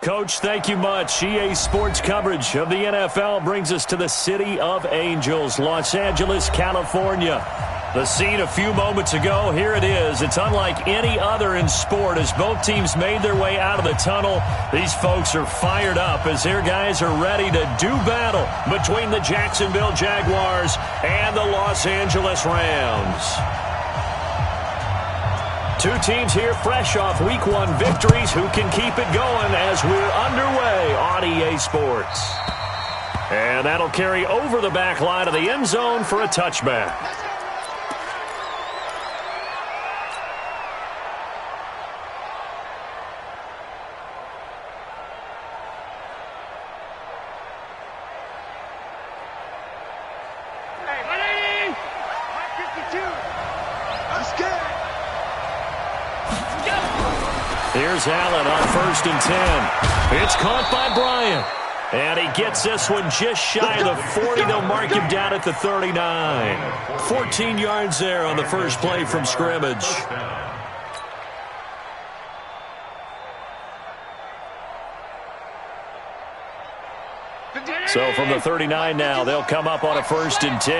Coach, thank you much. EA Sports coverage of the NFL brings us to the City of Angels, Los Angeles, California. The scene a few moments ago, here it is. It's unlike any other in sport as both teams made their way out of the tunnel. These folks are fired up as their guys are ready to do battle between the Jacksonville Jaguars and the Los Angeles Rams. Two teams here fresh off Week 1 victories. Who can keep it going as we're underway on EA Sports? And that'll carry over the back line of the end zone for a touchback. Here's Allen on 1st and 10. It's caught by Bryant. And he gets this one just shy of the 40. They'll mark him down at the 39. 14 yards there on the first play from scrimmage. So from the 39 now, they'll come up on a 1st and 10.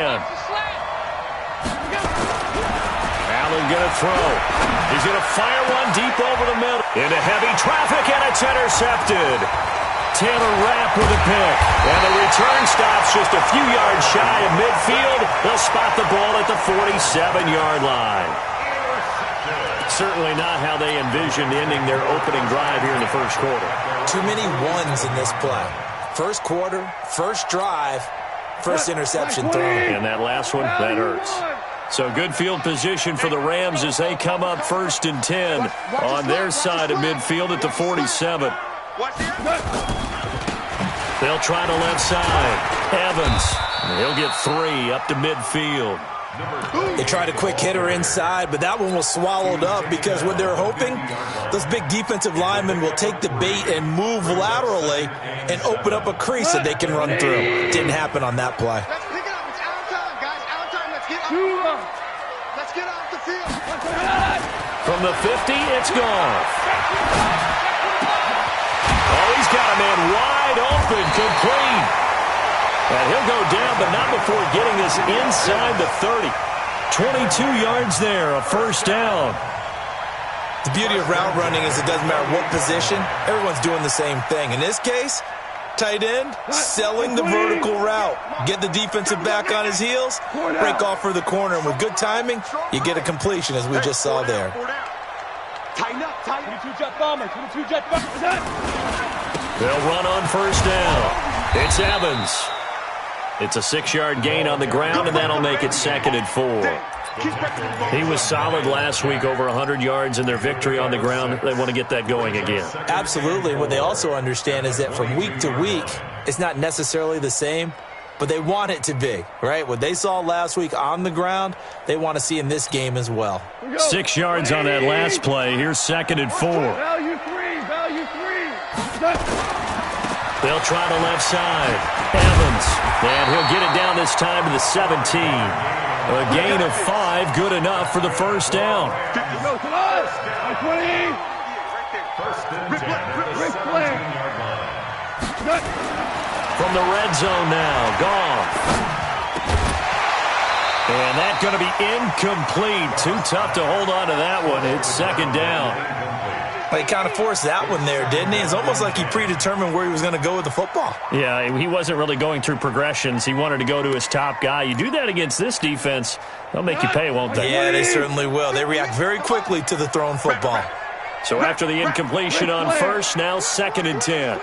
Allen going to throw. He's going to fire one deep over the middle. Into heavy traffic, and it's intercepted. Taylor Rapp with a pick. And the return stops just a few yards shy of midfield. They'll spot the ball at the 47-yard line. Certainly not how they envisioned ending their opening drive here in the first quarter. Too many ones in this play. First quarter, first drive, first interception thrown. And that last one, that hurts. So good field position for the Rams as they come up 1st and 10 on their side of midfield at the 47. They'll try the left side. Evans, he'll get 3 up to midfield. They tried a quick hitter inside, but that one was swallowed up because what they're hoping, those big defensive linemen will take the bait and move laterally and open up a crease that they can run through. Didn't happen on that play. Let's get off the field. From the 50, it's gone. Oh, he's got a man wide open, complete. And he'll go down, but not before getting this inside the 30. 22 yards there, a first down. The beauty of route running is it doesn't matter what position, everyone's doing the same thing. In this case, tight end, selling the vertical route. Get the defensive back on his heels, break off for the corner, and with good timing, you get a completion as we just saw there. Tighten up, tighten. 22-jet bomber, 22-jet bomber. They'll run on first down. It's Evans. It's a 6-yard gain on the ground, and that'll make it 2nd and 4. He was solid last week, over 100 yards in their victory on the ground. They want to get that going again. Absolutely. What they also understand is that from week to week, it's not necessarily the same, but they want it to be, right? What they saw last week on the ground, they want to see in this game as well. 6 yards on that last play. Here's 2nd and 4. Value 3, value 3. They'll try the left side. Evans. And he'll get it down this time to the 17. A gain of 5, good enough for the first down. Go to us. 20. Rick Flair. From the red zone now. Goff. And that's going to be incomplete. Too tough to hold on to that one. It's 2nd down. He kind of forced that one there, didn't he? It's almost like he predetermined where he was going to go with the football. Yeah, he wasn't really going through progressions. He wanted to go to his top guy. You do that against this defense, they'll make you pay, won't they? Yeah, they certainly will. They react very quickly to the thrown football. So after the incompletion on first, now 2nd and 10.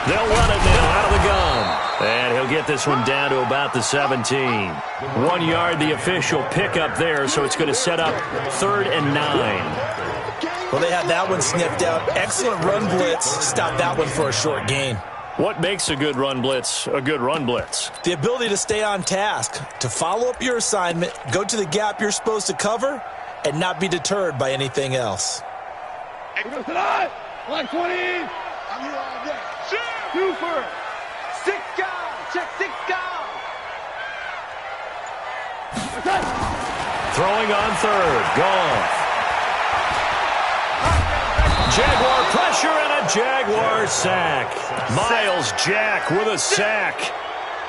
They'll run it now out of the gun. And he'll get this one down to about the 17. 1 yard, the official pickup there, so it's going to set up 3rd and 9. Well, they had that one sniffed out. Excellent run blitz. Stop that one for a short gain. What makes a good run blitz a good run blitz? The ability to stay on task, to follow up your assignment, go to the gap you're supposed to cover, and not be deterred by anything else. Line 20. I'm here all day. Super. 6 guys. Check 6 guys. Throwing on 3rd. Goff. Jaguar pressure and a Jaguar sack. Miles Jack with a sack.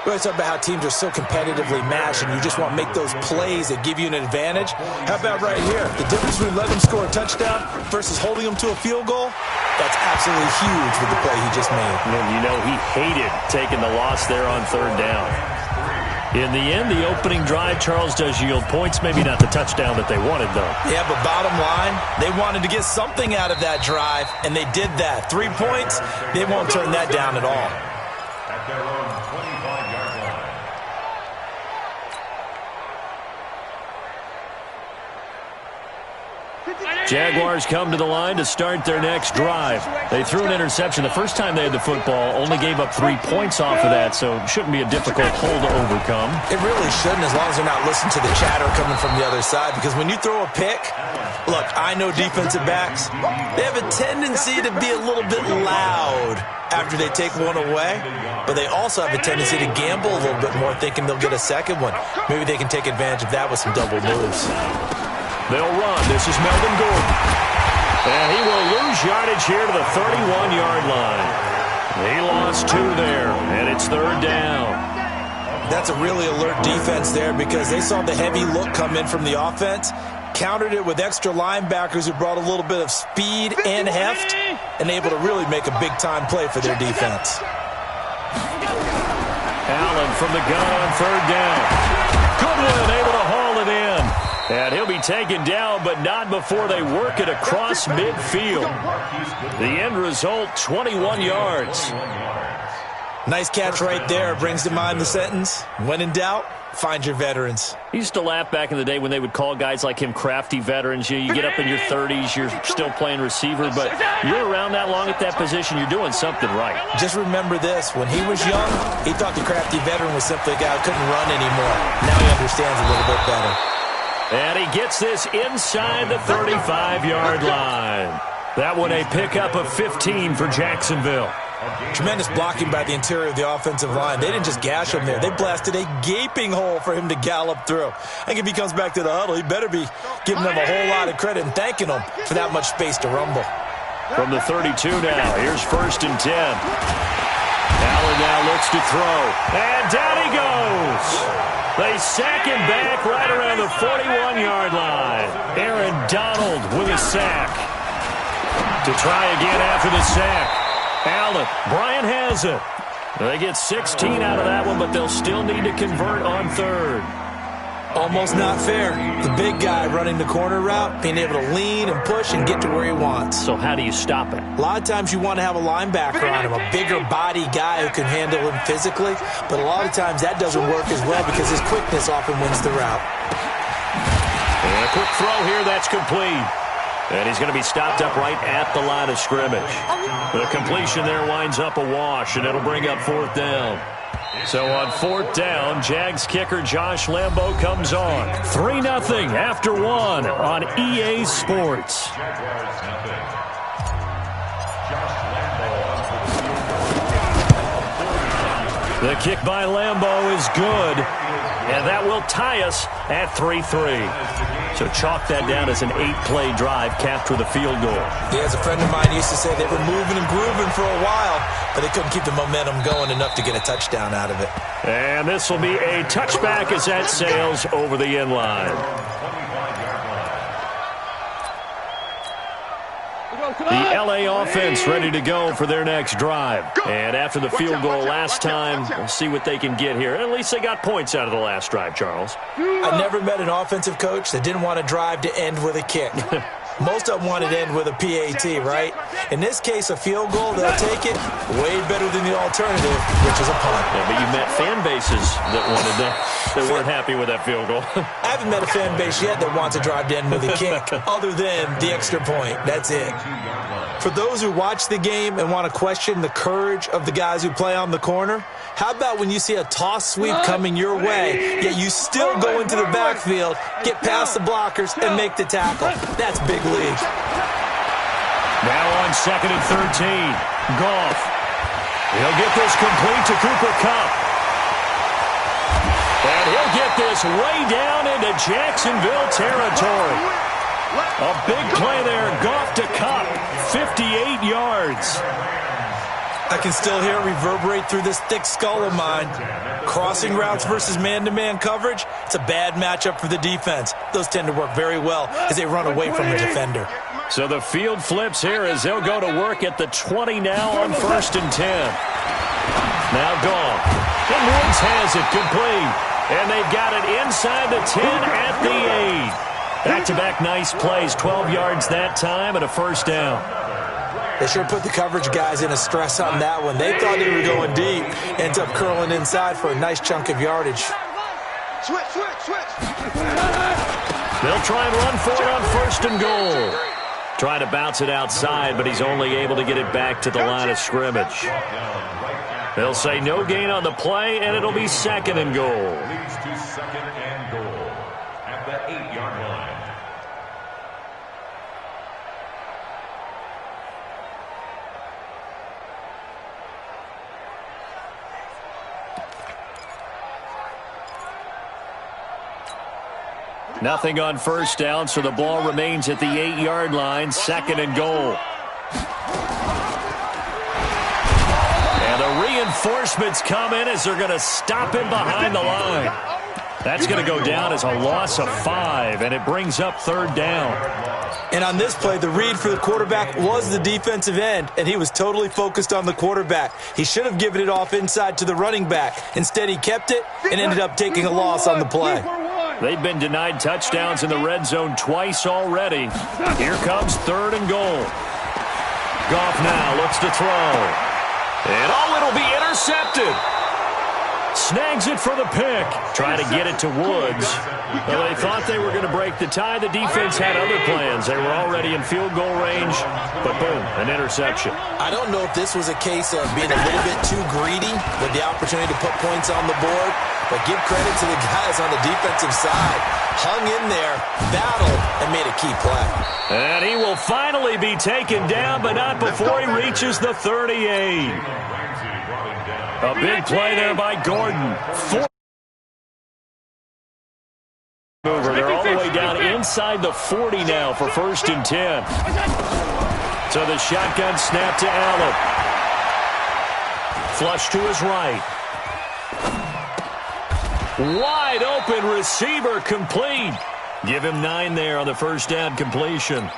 We always talk about how teams are so competitively matched and you just want to make those plays that give you an advantage. How about right here? The difference between letting them score a touchdown versus holding them to a field goal? That's absolutely huge with the play he just made. And you know he hated taking the loss there on third down. In the end, the opening drive, Charles, does yield points. Maybe not the touchdown that they wanted, though. Yeah, but bottom line, they wanted to get something out of that drive, and they did that. 3 points, they won't turn that down at all. Jaguars come to the line to start their next drive. They threw an interception the first time they had the football, only gave up 3 points off of that, so it shouldn't be a difficult hole to overcome. It really shouldn't, as long as they're not listening to the chatter coming from the other side, because when you throw a pick, look, I know defensive backs, they have a tendency to be a little bit loud after they take one away, but they also have a tendency to gamble a little bit more, thinking they'll get a second one. Maybe they can take advantage of that with some double moves. They'll run. This is Melvin Gordon. And he will lose yardage here to the 31-yard line. He lost 2 there, and it's third down. That's a really alert defense there because they saw the heavy look come in from the offense, countered it with extra linebackers who brought a little bit of speed and heft, and able to really make a big-time play for their defense. Allen from the gun on third down. Goodwin able to haul it in. And he'll be taken down, but not before they work it across midfield. The end result, 21 yards. Nice catch right there. Brings to mind the sentence, when in doubt, find your veterans. I used to laugh back in the day when they would call guys like him crafty veterans. You get up in your 30s, you're still playing receiver, but you're around that long at that position, you're doing something right. Just remember this. When he was young, he thought the crafty veteran was simply a guy who couldn't run anymore. Now he understands a little bit better. And he gets this inside the 35-yard line. That one a pickup of 15 for Jacksonville. Tremendous blocking by the interior of the offensive line. They didn't just gash him there. They blasted a gaping hole for him to gallop through. I think if he comes back to the huddle, he better be giving them a whole lot of credit and thanking them for that much space to rumble. From the 32 now, here's 1st and 10. Allen now looks to throw. And down he goes. They sack him back right around the 41-yard line. Aaron Donald with a sack. To try again after the sack. Allen, Bryant has it. They get 16 out of that one, but they'll still need to convert on third. Almost not fair. The big guy running the corner route, being able to lean and push and get to where he wants. So how do you stop it? A lot of times you want to have a linebacker on him, a bigger body guy who can handle him physically, but a lot of times that doesn't work as well because his quickness often wins the route. And a quick throw here, that's complete. And he's going to be stopped up right at the line of scrimmage. The completion there winds up a wash, and it'll bring up 4th down. So on 4th down, Jags kicker Josh Lambo comes on. 3-0 after 1 on EA Sports. The kick by Lambo is good, and that will tie us at 3-3. So chalk that down as an 8-play drive capped with a field goal. Yeah, as a friend of mine used to say, they were moving and grooving for a while, but they couldn't keep the momentum going enough to get a touchdown out of it. And this will be a touchback as that sails over the end line. The LA offense ready to go for their next drive. And after the field goal last time, we'll see what they can get here. At least they got points out of the last drive, Charles. I never met an offensive coach that didn't want a drive to end with a kick. Most of them want it to end with a PAT, right? In this case, a field goal, they'll take it way better than the alternative, which is a punt. Yeah, but you met fan bases that wanted that weren't happy with that field goal. I haven't met a fan base yet that wants a drive to end with a kick, other than the extra point. That's it. For those who watch the game and want to question the courage of the guys who play on the corner, how about when you see a toss sweep coming your way, yet you still go into the backfield, get past the blockers, and make the tackle? That's big league. Now on 2nd and 13. Goff. He'll get this complete to Cooper Kupp. And he'll get this way down into Jacksonville territory. A big play there. Goff to Cup. 58 yards. I can still hear it reverberate through this thick skull of mine. Crossing routes versus man-to-man coverage, it's a bad matchup for the defense. Those tend to work very well as they run away from a defender. So the field flips here as they'll go to work at the 20 now on 1st and 10. Now Goff. And Woods has it complete. And they've got it inside the 10 at the 8. Back-to-back nice plays, 12 yards that time and a first down. They sure put the coverage guys in a stress on that one. They thought they were going deep. Ends up curling inside for a nice chunk of yardage. Switch. They'll try and run for it on 1st and goal. Trying to bounce it outside, but he's only able to get it back to the line of scrimmage. They'll say no gain on the play, and it'll be 2nd and goal. Leads to 2nd and goal at the 8-yard line. Nothing on first down, so the ball remains at the 8-yard line, 2nd and goal. And the reinforcements come in as they're going to stop him behind the line. That's going to go down as a loss of 5, and it brings up 3rd down. And on this play, the read for the quarterback was the defensive end, and he was totally focused on the quarterback. He should have given it off inside to the running back. Instead, he kept it and ended up taking a loss on the play. They've been denied touchdowns in the red zone twice already. Here comes 3rd and goal. Goff now looks to throw. And it'll be intercepted. Snags it for the pick. Trying to get it to Woods. Well, they thought they were going to break the tie. The defense had other plans. They were already in field goal range, but boom, an interception. I don't know if this was a case of being a little bit too greedy with the opportunity to put points on the board, but give credit to the guys on the defensive side. Hung in there, battled, and made a key play. And he will finally be taken down, but not before he reaches the 38. A big play there by Gordon. They're all the way down inside the 40 now for 1st and 10. So the shotgun snap to Allen. Flush to his right. Wide open receiver complete. Give him 9 there on the first down completion.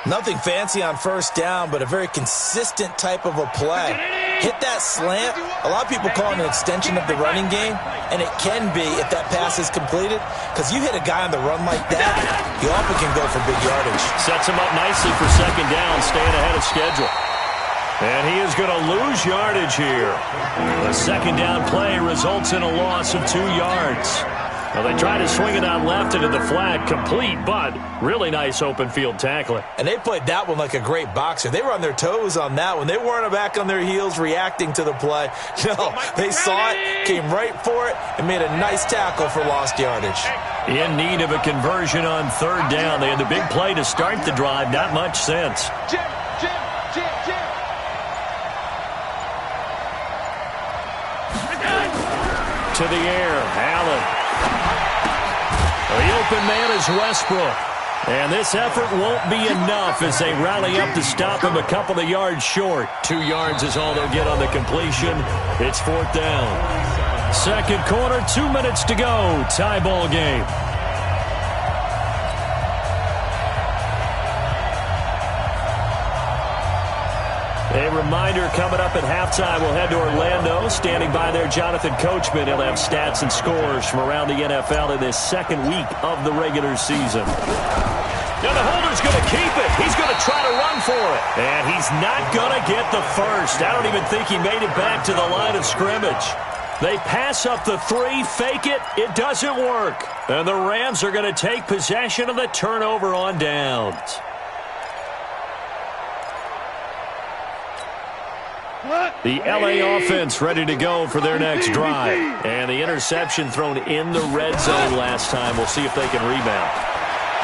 Nothing fancy on first down, but a very consistent type of a play. Hit that slant. A lot of people call it an extension of the running game, and it can be if that pass is completed, because you hit a guy on the run like that, you often can go for big yardage. Sets him up nicely for 2nd down, staying ahead of schedule. And he is going to lose yardage here. The 2nd down play results in a loss of 2 yards. Now they try to swing it out left into the flat, complete, but really nice open field tackling. And they played that one like a great boxer. They were on their toes on that one. They weren't back on their heels reacting to the play. No, they saw it, came right for it, and made a nice tackle for lost yardage. In need of a conversion on 3rd down. They had the big play to start the drive, not much sense. Jim. To the air, Allen. The open man is Westbrook. And this effort won't be enough as they rally up to stop him a couple of yards short. 2 yards is all they'll get on the completion. It's 4th down. 2nd quarter, 2 minutes to go. Tie ball game. A reminder coming up at halftime, we'll head to Orlando. Standing by there, Jonathan Coachman. He'll have stats and scores from around the NFL in this 2nd week of the regular season. Now the holder's going to keep it. He's going to try to run for it. And he's not going to get the first. I don't even think he made it back to the line of scrimmage. They pass up the 3, fake it. It doesn't work. And the Rams are going to take possession of the turnover on downs. The LA offense ready to go for their next drive. And the interception thrown in the red zone last time. We'll see if they can rebound.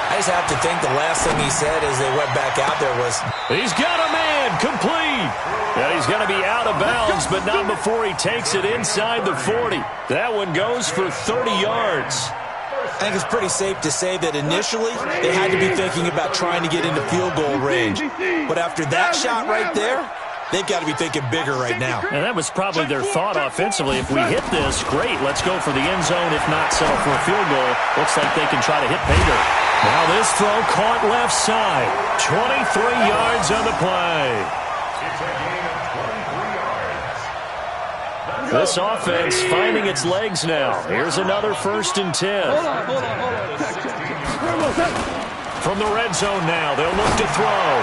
I just have to think the last thing he said as they went back out there was, he's got a man, complete. And he's going to be out of bounds, but not before he takes it inside the 40. That one goes for 30 yards. I think it's pretty safe to say that initially they had to be thinking about trying to get into field goal range. But after that shot right there, they've got to be thinking bigger right now. And that was probably their thought offensively. If we hit this, great. Let's go for the end zone. If not, settle for a field goal. Looks like they can try to hit pay dirt. Now this throw caught left side. 23 yards on the play. It's a gain of 23 yards. This offense finding its legs now. Here's another 1st and 10. Hold on. Check. From the red zone now, they'll look to throw.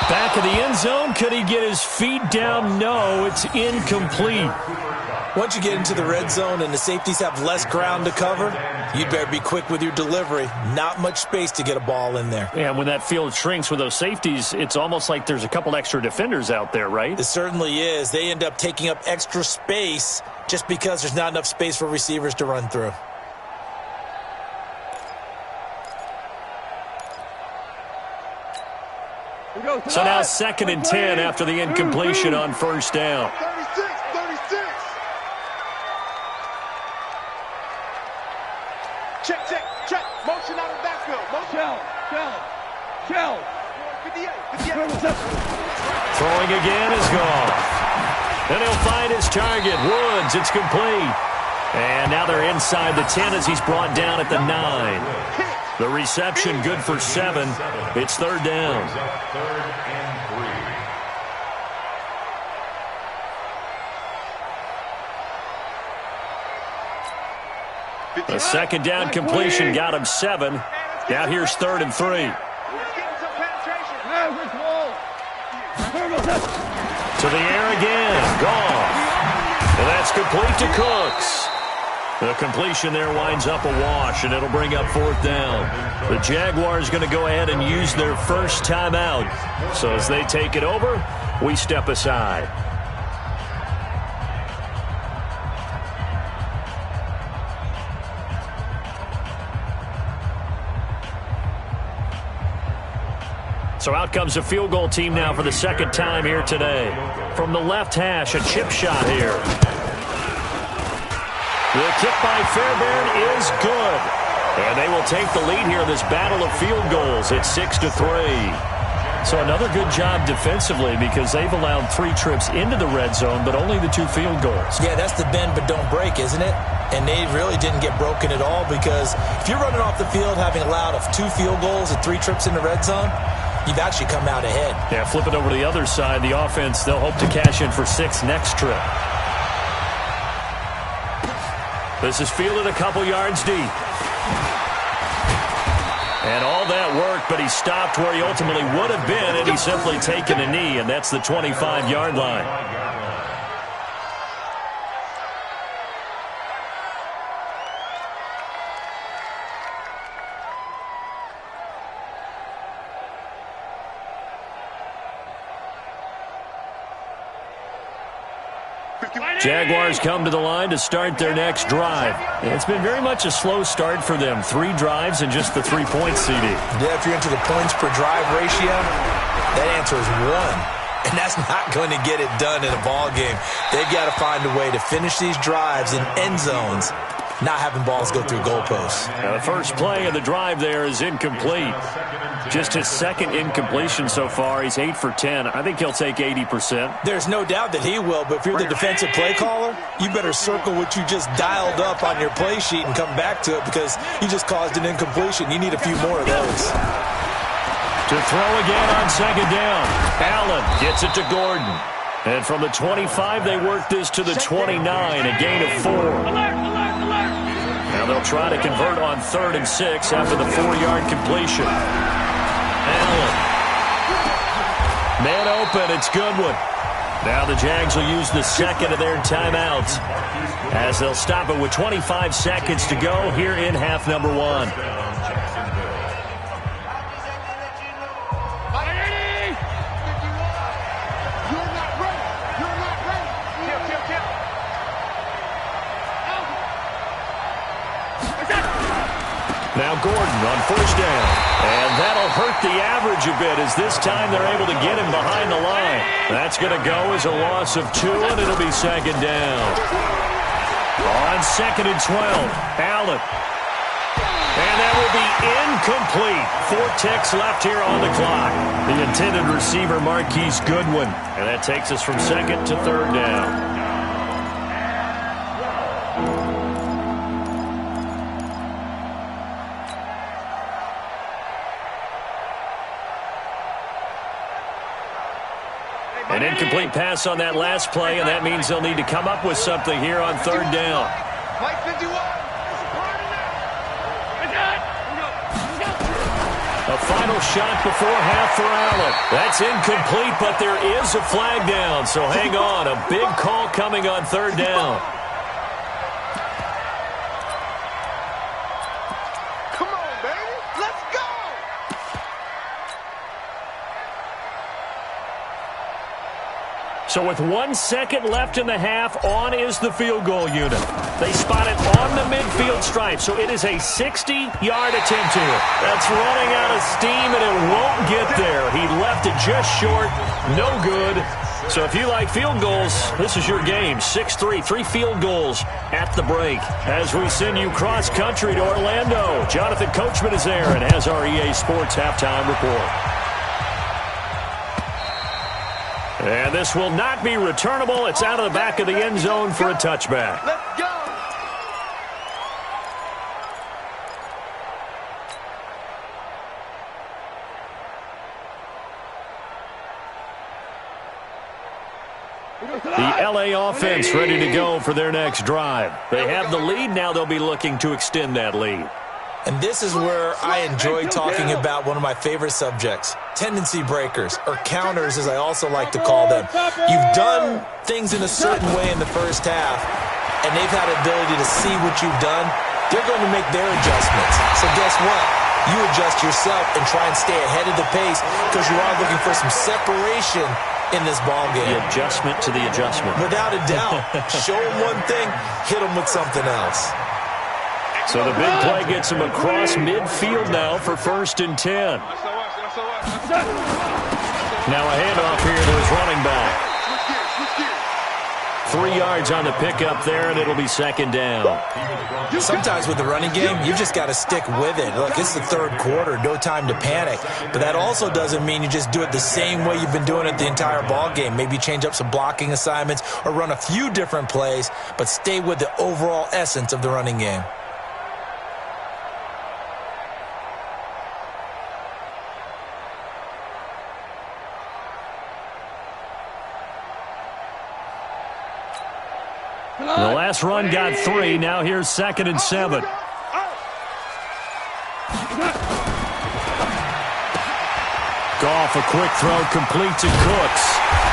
Back of the end zone. Could he get his feet down? No, it's incomplete. Once you get into the red zone and the safeties have less ground to cover, you'd better be quick with your delivery. Not much space to get a ball in there. And when that field shrinks with those safeties, it's almost like there's a couple extra defenders out there, right? It certainly is. They end up taking up extra space just because there's not enough space for receivers to run through. So now 2nd and 10 after the incompletion on 1st down. 36. Check. Motion out of the backfield. Motion. Shell. 58. Throwing again is gone. Then he'll find his target. Woods, it's complete. And now they're inside the 10 as he's brought down at the 9. The reception good for 7. It's 3rd down. 3rd and 3. The 2nd down completion got him 7. Now here's 3rd and 3. To the air again. Gone. And that's complete to Cooks. The completion there winds up a wash, and it'll bring up 4th down. The Jaguars going to go ahead and use their first timeout. So as they take it over, we step aside. So out comes a field goal team now for the 2nd time here today. From the left hash, a chip shot here. The kick by Fairbairn is good. And they will take the lead here in this battle of field goals. It's 6-3. So another good job defensively because they've allowed 3 trips into the red zone, but only the 2 field goals. Yeah, that's the bend but don't break, isn't it? And they really didn't get broken at all because if you're running off the field having allowed 2 field goals and 3 trips in the red zone, you've actually come out ahead. Yeah, flip it over to the other side. The offense, they'll hope to cash in for 6 next trip. This is fielded a couple yards deep. And all that work, but he stopped where he ultimately would have been had he simply taken a knee, and that's the 25-yard line. Jaguars come to the line to start their next drive. It's been very much a slow start for them. 3 drives and just the 3 points, CD. Yeah, if you're into the points per drive ratio, that answer is 1. And that's not going to get it done in a ball game. They've got to find a way to finish these drives in end zones, not having balls go through goalposts. Now the first play of the drive there is incomplete. Just his 2nd incompletion so far. He's 8 for 10. I think he'll take 80%. There's no doubt that he will, but if you're the defensive play caller, you better circle what you just dialed up on your play sheet and come back to it because you just caused an incompletion. You need a few more of those. To throw again on 2nd down. Allen gets it to Gordon. And from the 25, they work this to the 29, a gain of 4. Now they'll try to convert on 3rd and 6 after the 4-yard completion. Allen. Man open, it's Goodwin. Now the Jags will use the 2nd of their timeouts as they'll stop it with 25 seconds to go here in half number 1. Now Gordon on 1st down. And that'll hurt the average a bit as this time they're able to get him behind the line. That's going to go as a loss of 2, and it'll be 2nd down. On 2nd and 12, Allen. be incomplete. 4 ticks left here on the clock. The intended receiver, Marquise Goodwin. And that takes us from second to third down. An incomplete pass on that last play, and that means they'll need to come up with something here on third down. A final shot before half for Allen. That's incomplete, but there is a flag down, so hang on. A big call coming on third down. Come on, baby. Let's go. So with 1 second left in the half, on is the field goal unit. They spot it on the midfield stripe, so it is a 60-yard attempt here. That's running out of steam, and it won't get there. He left it just short. No good. So if you like field goals, this is your game. 6-3, 3 field goals at the break. As we send you cross-country to Orlando, Jonathan Coachman is there and has our EA Sports halftime report. And this will not be returnable. It's out of the back of the end zone for a touchback. Let's go. The LA offense ready to go for their next drive. They have the lead. Now they'll be looking to extend that lead. And this is where I enjoy talking about one of my favorite subjects, tendency breakers, or counters as I also like to call them. You've done things in a certain way in the first half, and they've had the ability to see what you've done. They're going to make their adjustments. So guess what? You adjust yourself and try and stay ahead of the pace because you are looking for some separation in this ballgame. The adjustment to the adjustment. Without a doubt. Show them one thing, hit them with something else. So the big play gets him across midfield now for 1st and 10. Now a handoff here to his running back. 3 yards on the pickup there, and it'll be 2nd down. Sometimes with the running game, you've just got to stick with it. Look, it's the 3rd quarter, no time to panic. But that also doesn't mean you just do it the same way you've been doing it the entire ball game. Maybe change up some blocking assignments or run a few different plays, but stay with the overall essence of the running game. The last run got 3. Now here's 2nd and 7. Goff, a quick throw, complete to Cooks.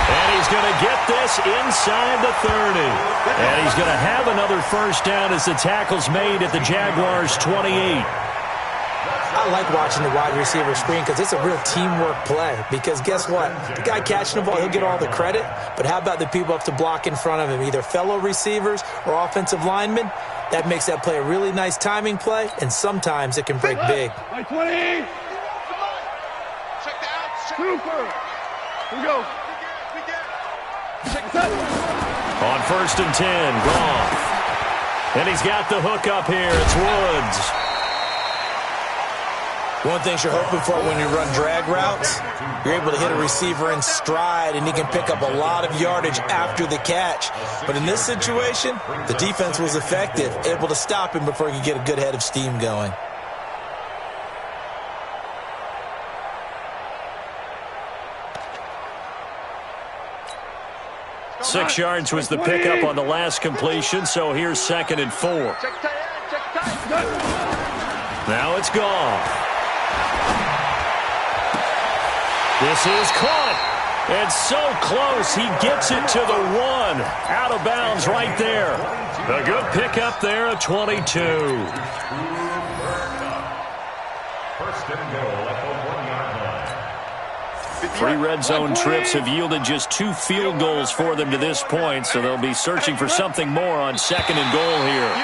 And he's going to get this inside the 30. And he's going to have another 1st down as the tackle's made at the Jaguars' 28. I like watching the wide receiver screen because it's a real teamwork play. Because guess what? The guy catching the ball, he'll get all the credit. But how about the people up to block in front of him, either fellow receivers or offensive linemen? That makes that play a really nice timing play, and sometimes it can break big. 20. Check that out. Super. Here we go. Check that. On 1st and 10, Goff. And he's got the hook up here. It's Woods. One thing you're hoping for when you run drag routes, you're able to hit a receiver in stride, and he can pick up a lot of yardage after the catch. But in this situation, the defense was effective, able to stop him before he could get a good head of steam going. Six yards was the pickup on the last completion, so here's 2nd and 4. Now it's Goff. This is caught. And so close, he gets it to the 1. Out of bounds right there. A good pickup there at 22. 1st and goal at the 1-yard line. 3 red zone trips have yielded just 2 field goals for them to this point, so they'll be searching for something more on 2nd and goal here.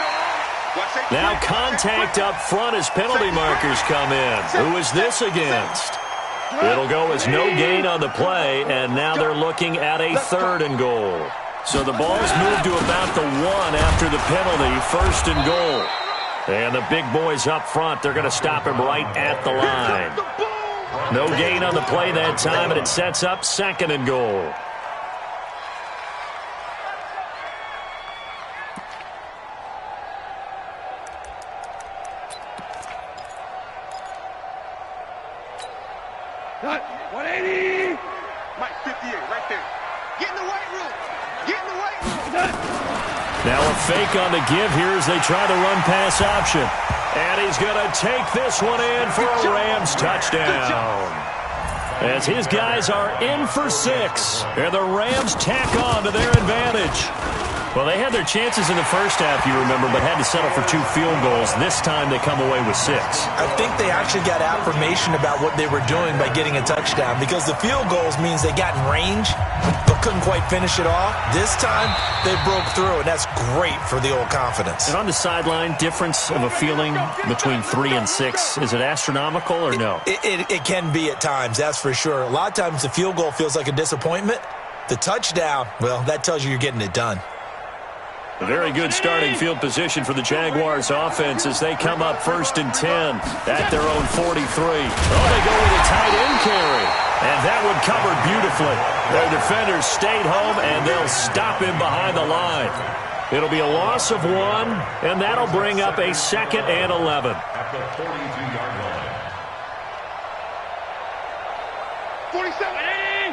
Now contact up front as penalty markers come in. Who is this against? It'll go as no gain on the play, and now they're looking at a 3rd and goal. So the ball's moved to about the 1 after the penalty, 1st and goal. And the big boys up front, they're going to stop him right at the line. No gain on the play that time, and it sets up 2nd and goal. Cut. 180. Mike 58, right there. Get in the weight room. Get in the weight room. Now a fake on the give here as they try the run-pass option. And he's going to take this one in for a Rams touchdown. As his guys are in for 6. And the Rams tack on to their advantage. Well, they had their chances in the first half, you remember, but had to settle for 2 field goals. This time they come away with 6. I think they actually got affirmation about what they were doing by getting a touchdown, because the field goals means they got in range but couldn't quite finish it off. This time they broke through, and that's great for the old confidence. And on the sideline, difference of a feeling between 3 and 6, is it astronomical or no? It can be at times, that's for sure. A lot of times the field goal feels like a disappointment. The touchdown, well, that tells you you're getting it done. A very good starting field position for the Jaguars offense as they come up 1st and 10 at their own 43. Oh, they go with a tight end carry. And that one covered beautifully. Their defenders stayed home, and they'll stop him behind the line. It'll be a loss of 1, and that'll bring up a 2nd and 11. At the 42-yard line. 47. 80.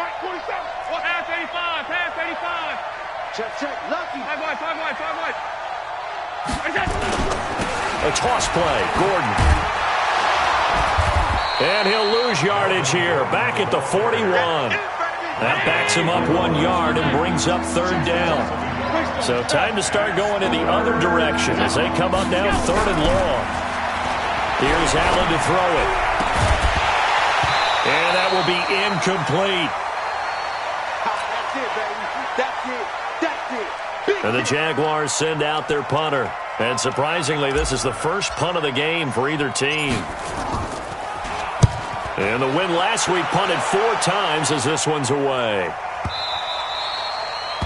Mike 47. Pass 85. Pass 85. Check, check. Lucky. 5 wide, 5 wide, 5 wide. A toss play. Gordon. And he'll lose yardage here. Back at the 41. That backs him up 1 yard and brings up 3rd down. So time to start going in the other direction as they come up now 3rd and long. Here's Allen to throw it. And that will be incomplete. That's it, baby. That's it. And the Jaguars send out their punter. And surprisingly, this is the first punt of the game for either team. And the win last week punted 4 times as this one's away.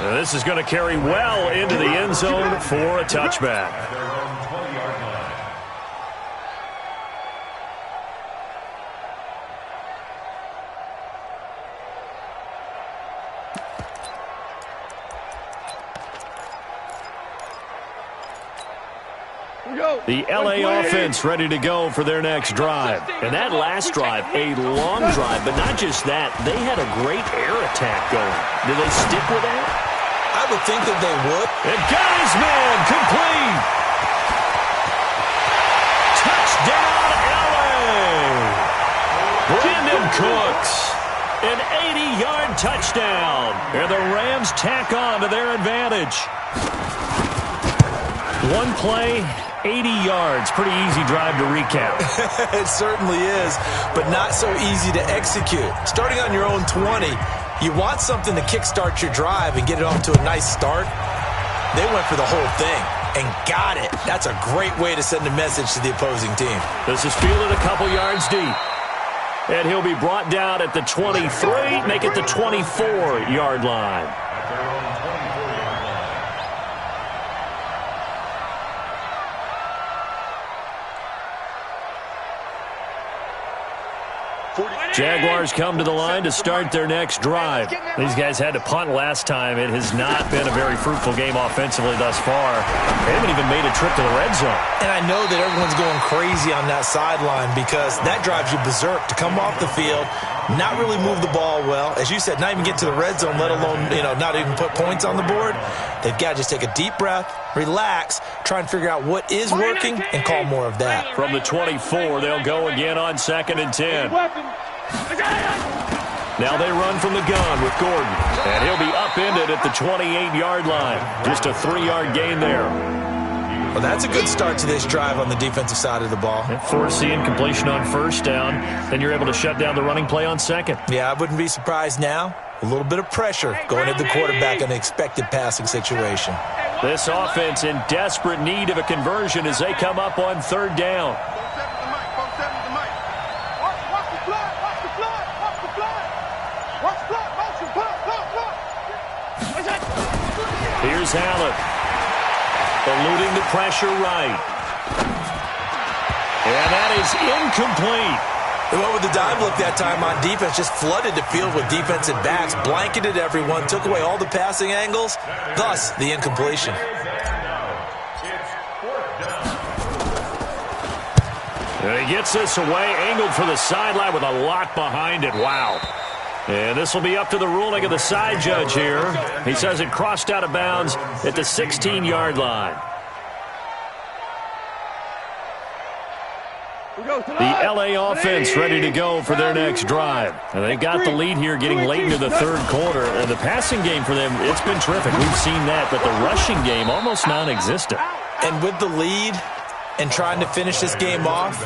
And this is going to carry well into the end zone for a touchback. At their own 20-yard line. The L.A. offense ready to go for their next drive. And that last drive, a long drive, but not just that. They had a great air attack going. Do they stick with that? I would think that they would. And got his man complete. Touchdown, L.A. Brandon Cooks. An 80-yard touchdown. And the Rams tack on to their advantage. One play, 80 yards. Pretty easy drive to recap. It certainly is, but not so easy to execute. Starting on your own 20, you want something to kickstart your drive and get it off to a nice start. They went for the whole thing and got it. That's a great way to send a message to the opposing team. This is fielded a couple yards deep. And he'll be brought down at the 23, make it the 24-yard line. At their own 24-yard line. Jaguars come to the line to start their next drive. These guys had to punt last time. It has not been a very fruitful game offensively thus far. They haven't even made a trip to the red zone. And I know that everyone's going crazy on that sideline because that drives you berserk to come off the field, not really move the ball well. As you said, not even get to the red zone, let alone, not even put points on the board. They've got to just take a deep breath, relax, try and figure out what is working, and call more of that. From the 24, they'll go again on 2nd and 10. Now they run from the gun with Gordon. And he'll be upended at the 28-yard line. Just a 3-yard gain there. Well, that's a good start to this drive on the defensive side of the ball. Force the incompletion on 1st down. Then you're able to shut down the running play on 2nd. Yeah, I wouldn't be surprised now. A little bit of pressure going at the quarterback in an expected passing situation. This offense in desperate need of a conversion as they come up on 3rd down. Here's Allen. Eluding the pressure right. And that is incomplete. They went with the dime look that time on defense, just flooded the field with defensive backs, blanketed everyone, took away all the passing angles, thus the incompletion. And he gets this away, angled for the sideline with a lot behind it. Wow. And this will be up to the ruling of the side judge here. He says it crossed out of bounds at the 16-yard line. The L.A. offense ready to go for their next drive. And they got the lead here getting late into the third quarter. And the passing game for them, it's been terrific. We've seen that, but the rushing game almost non-existent. And with the lead and trying to finish this game off,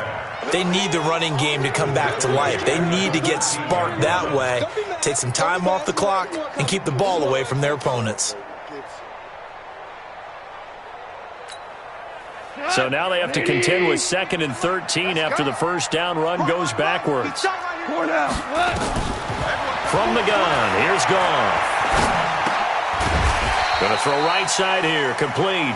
they need the running game to come back to life. They need to get sparked that way, take some time off the clock, and keep the ball away from their opponents. So now they have to contend with 2nd and 13 after the first down run goes backwards. From the gun, here's Goff. Going to throw right side here, complete.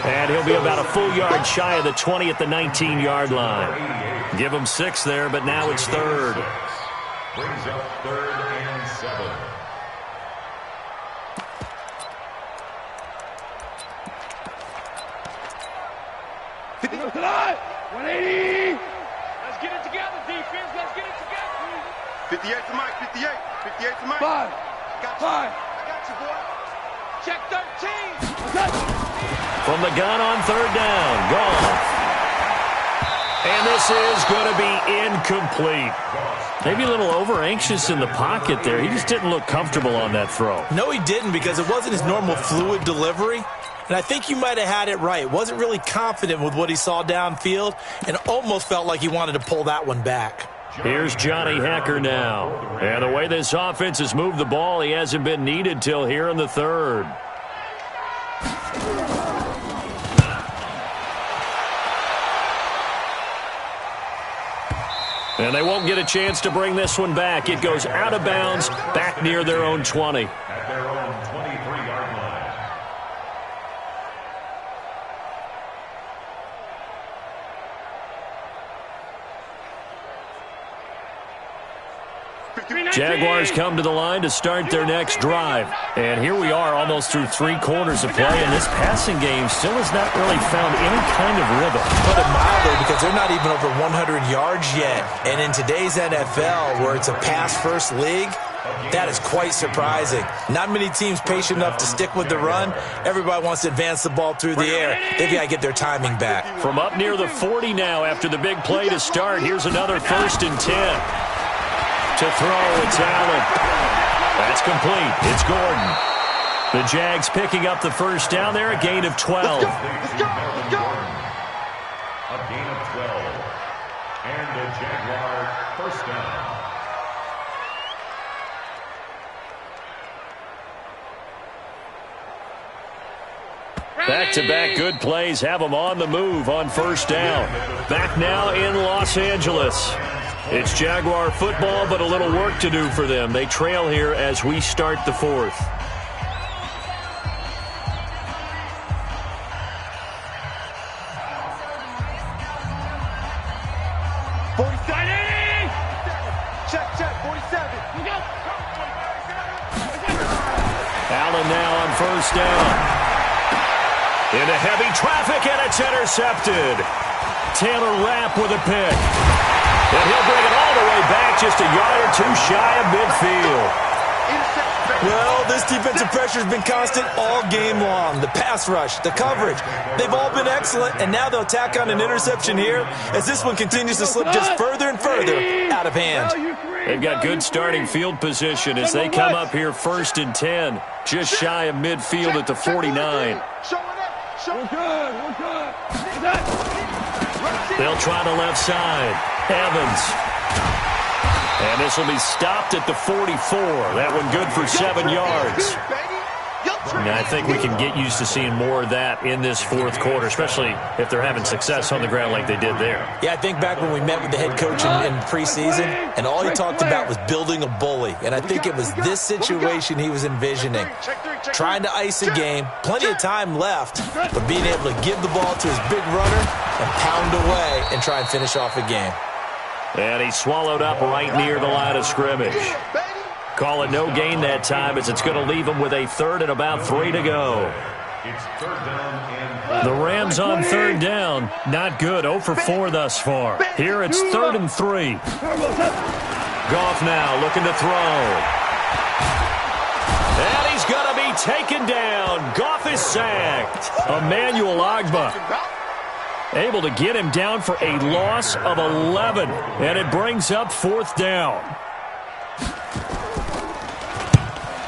And he'll be about a full yard shy of the 20 at the 19-yard line. Give him 6 there, but now it's 3rd. Brings up 3rd and 7. Tonight, 180. Let's get it together, defense. Let's get it together. 58 to Mike, 58. 58 to Mike. 5. Got you. 5. I got you, boy. Check 13. From the gun on 3rd down, Goff. And this is going to be incomplete. Maybe a little over-anxious in the pocket there. He just didn't look comfortable on that throw. No, he didn't, because it wasn't his normal fluid delivery. And I think you might have had it right. Wasn't really confident with what he saw downfield and almost felt like he wanted to pull that one back. Here's Johnny Hacker now. And the way this offense has moved the ball, he hasn't been needed till here in the 3rd. And they won't get a chance to bring this one back. It goes out of bounds, back near their own 20. At their own 23-yard line. Jaguars come to the line to start their next drive. And here we are almost through 3 quarters of play, and this passing game still has not really found any kind of rhythm. Put it mildly, because they're not even over 100 yards yet. And in today's NFL, where it's a pass-first league, that is quite surprising. Not many teams patient enough to stick with the run. Everybody wants to advance the ball through the air. They've got to get their timing back. From up near the 40 now after the big play to start, here's another 1st and 10. To throw, it's Allen. That's complete. It's Gordon. The Jags picking up the first down there, a gain of 12. Let's go. A gain of 12. And the Jaguar first down. Back-to-back good plays have them on the move on first down. Back now in Los Angeles. It's Jaguar football, but a little work to do for them. They trail here as we start the 4th. Check, 47. Allen now on first down. Into heavy traffic, and it's intercepted. Taylor Rapp with a pick. And he'll bring it all the way back, just a yard or 2 shy of midfield. Well, this defensive pressure has been constant all game long. The pass rush, the coverage, they've all been excellent, and now they'll tack on an interception here as this one continues to slip just further and further out of hand. They've got good starting field position as they come up here 1st and 10, just shy of midfield at the 49. They'll try the left side. Evans. And this will be stopped at the 44. That one good for 7 yards. And I think we can get used to seeing more of that in this 4th quarter, especially if they're having success on the ground like they did there. Yeah, I think back when we met with the head coach in preseason, and all he talked about was building a bully. And I think it was this situation he was envisioning. Trying to ice a game, plenty of time left, but being able to give the ball to his big runner and pound away and try and finish off a game. And he swallowed up right near the line of scrimmage. Call it no gain that time as it's going to leave him with a third and about 3 to go. It's third down and The Rams on third down. Not good. 0 for 4 thus far. Here it's 3rd and 3. Goff now looking to throw. And he's going to be taken down. Goff is sacked. Emmanuel Ogbah able to get him down for a loss of 11. And it brings up 4th down.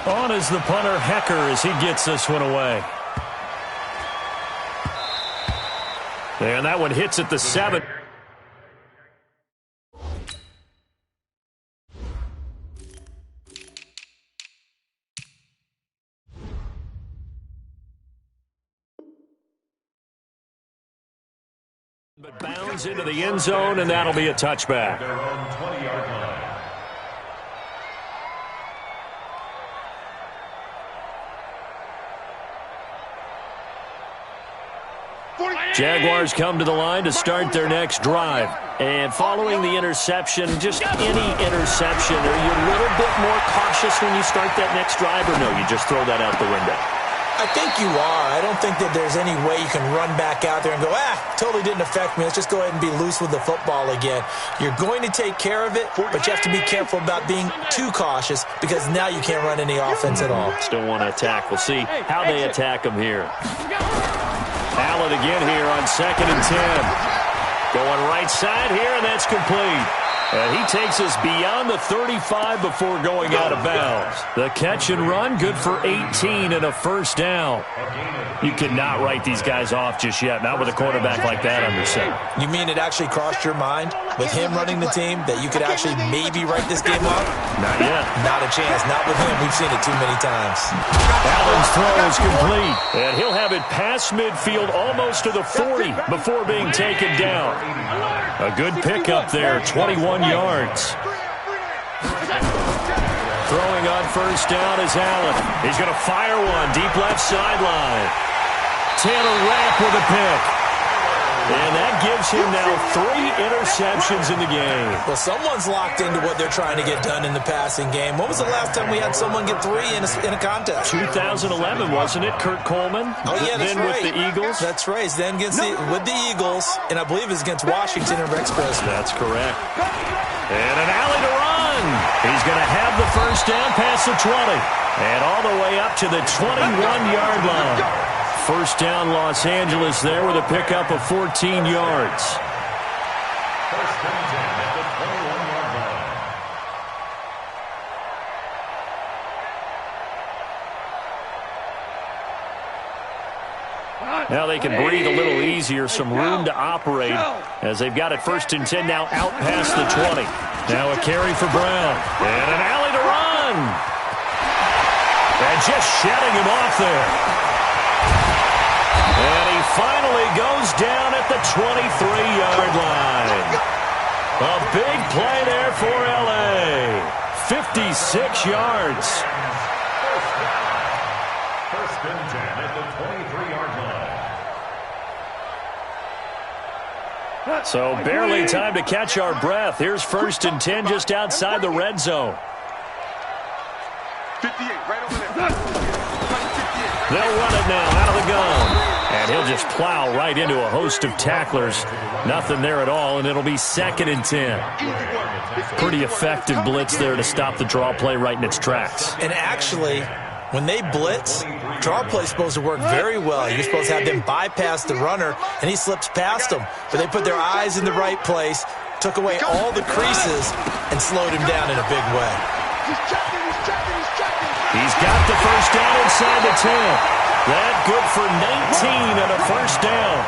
On is the punter, Hecker, as he gets this one away. And that one hits at the 7. But bounds into the end zone, and that'll be a touchback. their own 20-yard line. Jaguars come to the line to start their next drive. And following the interception, just any interception, are you a little bit more cautious when you start that next drive, or no, you just throw that out the window? I think you are. I don't think that there's any way you can run back out there and go, totally didn't affect me. Let's just go ahead and be loose with the football again. You're going to take care of it, but you have to be careful about being too cautious because now you can't run any offense at all. Still want to attack. We'll see how they attack them here. Allen again here on 2nd and 10. Going right side here, and that's complete. And he takes us beyond the 35 before going out of bounds. The catch and run, good for 18 and a first down. You cannot write these guys off just yet, not with a quarterback like that under center. You mean it actually crossed your mind with him running the team that you could actually maybe write this game off? Not yet. Not a chance. Not with him. We've seen it too many times. Allen's throw is complete. And he'll have it past midfield almost to the 40 before being taken down. A good pickup there, 21 yards. Throwing on first down is Allen. He's going to fire one deep left sideline. Taylor Rapp with a pick. And that gives him now 3 interceptions in the game. Well, someone's locked into what they're trying to get done in the passing game. When was the last time we had someone get 3 in a contest? 2011, wasn't it? Kurt Coleman? Oh, yeah, that's then right. with the Eagles? That's right. Then with the Eagles, and I believe it's against Washington and Rex Grossman. That's correct. And an alley to run. He's going to have the first down past the 20. And all the way up to the 21-yard line. First down, Los Angeles there with a pickup of 14 yards. First and 10 at the 21-yard line. Now they can breathe a little easier, some room to operate as they've got it first and 10 now out past the 20. Now a carry for Brown. And an alley to run. And just shutting him off there. And he finally goes down at the 23-yard line. A big play there for L.A. 56 yards. First and 10 at the 23-yard line. So barely time to catch our breath. Here's first and 10 just outside the red zone. 58, right over there. They'll run it now out of the gun. And he'll just plow right into a host of tacklers. Nothing there at all, and it'll be 2nd and 10. Pretty effective blitz there to stop the draw play right in its tracks. And actually, when they blitz, draw play is supposed to work very well. You're supposed to have them bypass the runner, and he slips past them. But they put their eyes in the right place, took away all the creases, and slowed him down in a big way. He's got the first down inside the 10. That good for 19 and a first down.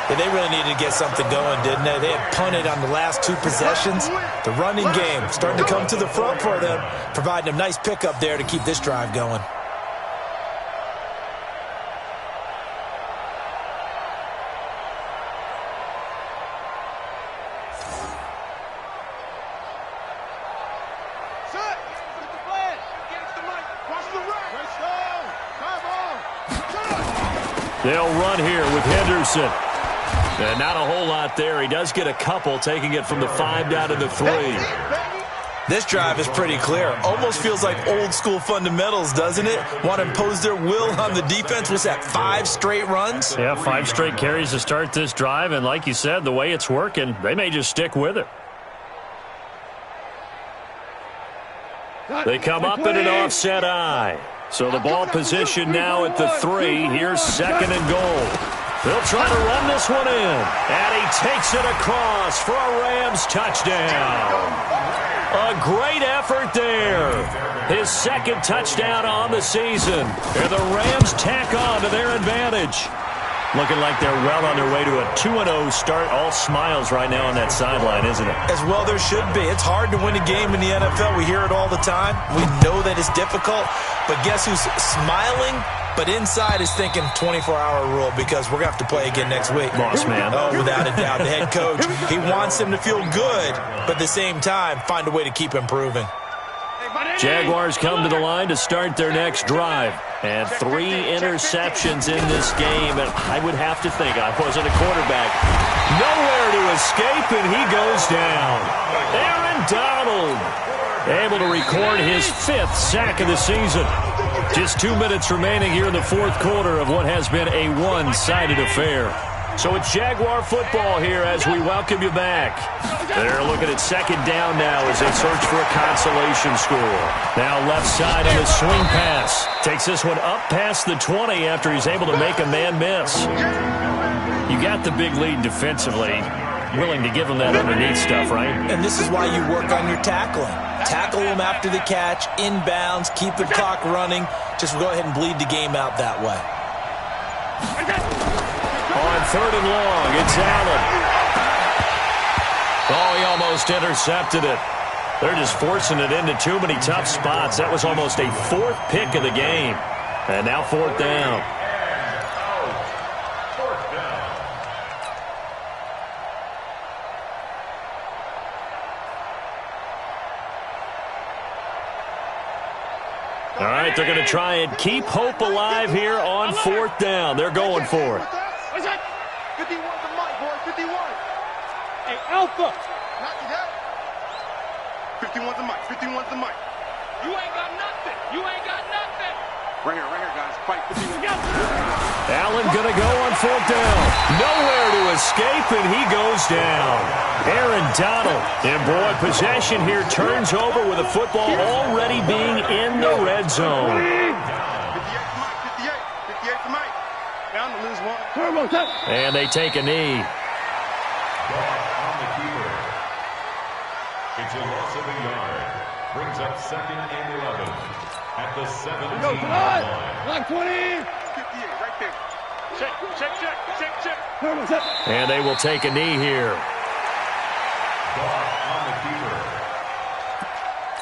Yeah, they really needed to get something going, didn't they? They had punted on the last 2 possessions. The running game starting to come to the front for them, providing a nice pickup there to keep this drive going. They'll run here with Henderson. And not a whole lot there. He does get a couple, taking it from the 5 down to the 3. This drive is pretty clear. Almost feels like old school fundamentals, doesn't it? Want to impose their will on the defense. Was that 5 straight runs? Yeah, 5 straight carries to start this drive. And like you said, the way it's working, they may just stick with it. They come up in an offset eye. So the ball position now at the 3. Here's 2nd and goal. They'll try to run this one in. And he takes it across for a Rams touchdown. A great effort there. His 2nd touchdown on the season. And the Rams tack on to their advantage. Looking like they're well on their way to a 2-0 start. All smiles right now on that sideline, isn't it? As well there should be. It's hard to win a game in the NFL. We hear it all the time. We know that it's difficult. But guess who's smiling? But inside is thinking 24-hour rule because we're going to have to play again next week. Boss man. Oh, without a doubt. The head coach, he wants them to feel good, but at the same time, find a way to keep improving. Jaguars come to the line to start their next drive. And 3 interceptions in this game. And I would have to think, I wasn't a quarterback, nowhere to escape, and he goes down. Aaron Donald able to record his 5th sack of the season. Just 2 minutes remaining here in the 4th quarter of what has been a one-sided affair. So it's Jaguar football here as we welcome you back. They're looking at 2nd down now as they search for a consolation score. Now left side on the swing pass. Takes this one up past the 20 after he's able to make a man miss. You got the big lead defensively. Willing to give him that underneath stuff, right? And this is why you work on your tackling. Tackle them after the catch, inbounds, keep the clock running. Just go ahead and bleed the game out that way. On 3rd and long, it's Allen. Oh, he almost intercepted it. They're just forcing it into too many tough spots. That was almost a 4th pick of the game. And now 4th down. All right, they're going to try and keep hope alive here on 4th down. They're going for it. 51's the mic, boy. 51. Hey, Alpha. Not today. 51's the mic. 51's the mic. You ain't got nothing. You ain't got nothing. Right here, guys. Fight 51. Allen going to go on 4th down. Nowhere to escape, and he goes down. Aaron Donald, and boy, possession here turns over with the football already being in the red zone. 58 for Mike. Down to lose one. And they take a knee. On the keeper. It's a loss of a yard. Brings up 2nd and 11 at the 17-yard line. Like 20. 58 right there. Check. And they will take a knee here. On the keeper.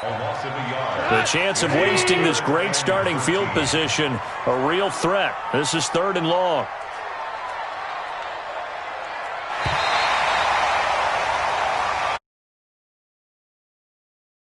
A loss of a yard. The chance of wasting this great starting field position, a real threat. This is 3rd and long.